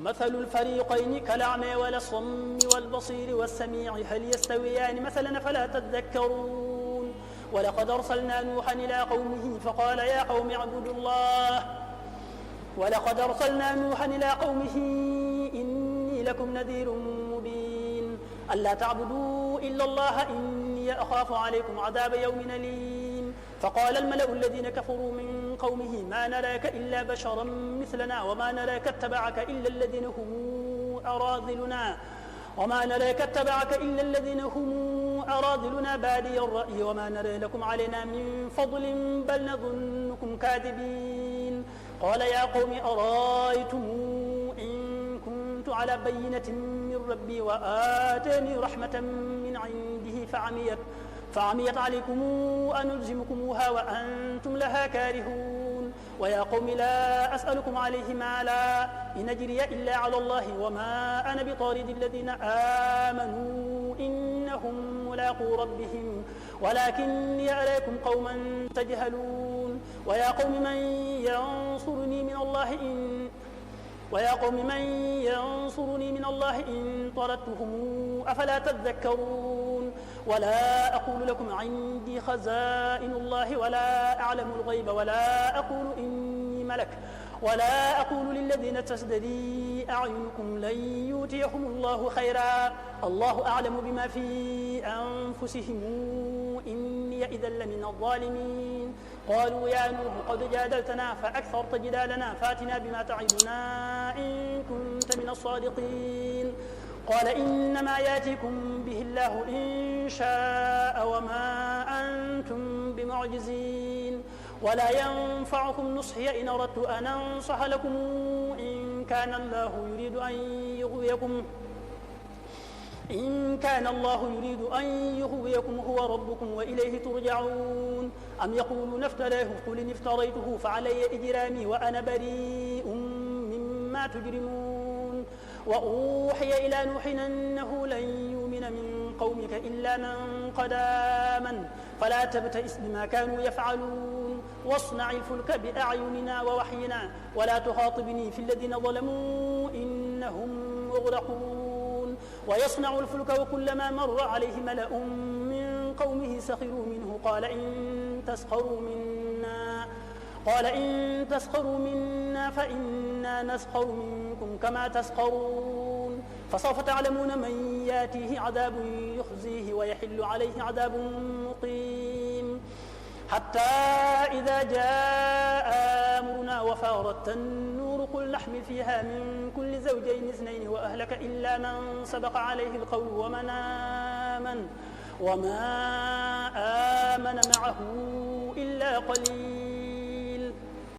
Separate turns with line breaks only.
مثل الفريقين كالأعمى والأصم والبصير والسميع هل يستويان مثلا فلا تذكرون ولقد أرسلنا نوحا إلى قومه فقال يا قوم اعبدوا الله إني لكم نذير مبين ألا تعبدوا إلا الله إني أخاف عليكم عذاب يوم أليم فقال الملأ الذين كفروا من قومه ما نراك إلا بشرا مثلنا وما نراك اتبعك إلا الذين هم أراذلنا بادي الرأي وما نرى لكم علينا من فضل بل نظنكم كاذبين قال يا قوم أرأيتم إن كنت على بينة من ربي وآتاني رحمة من عنده فعميت عليكم أنلزمكموها وأنتم لها كارهون ويا قوم لا أسألكم عليه مالا إن أجري إلا على الله وما أنا بطارد الذين آمنوا إنهم ملاقو ربهم ولكني أراكم قوما تجهلون ويا قوم من ينصرني من الله إن طردتهم أفلا تذكرون ولا أقول لكم عندي خزائن الله ولا أعلم الغيب ولا أقول إني ملك ولا أقول للذين تزدري أعينكم لن يؤتيهم الله خيرا الله أعلم بما في أنفسهم إني إذا لمن الظالمين قالوا يا نوح قد جادلتنا فأكثرت جدالنا فاتنا بما تعدنا إن كنت من الصادقين قال إنما ياتيكم به الله إن شاء وما أنتم بمعجزين ولا ينفعكم نصحي إن أردت أن أنصح لكم إن كان الله يريد أن يغويكم هو ربكم وإليه ترجعون أم يقولون افتراه قل إن افتريته فعلي إجرامي وأنا بريء مما تجرمون وأوحي إلى نوح أنه لن يؤمن من قومك إلا من قد آمن فلا تبتئس بما كانوا يفعلون واصنع الفلك بأعيننا ووحينا ولا تخاطبني في الذين ظلموا إنهم مغرقون ويصنع الفلك وكلما مر عليه ملأ من قومه سخروا منه قال إن تسخروا منا فإنا نسخر منكم كما تسخرون فسوف تعلمون من ياتيه عذاب يخزيه ويحل عليه عذاب مقيم حتى إذا جاء أمرنا وفارت النور قل نحمل فيها من كل زوجين اثنين وأهلك إلا من سبق عليه القول وما آمن معه إلا قليل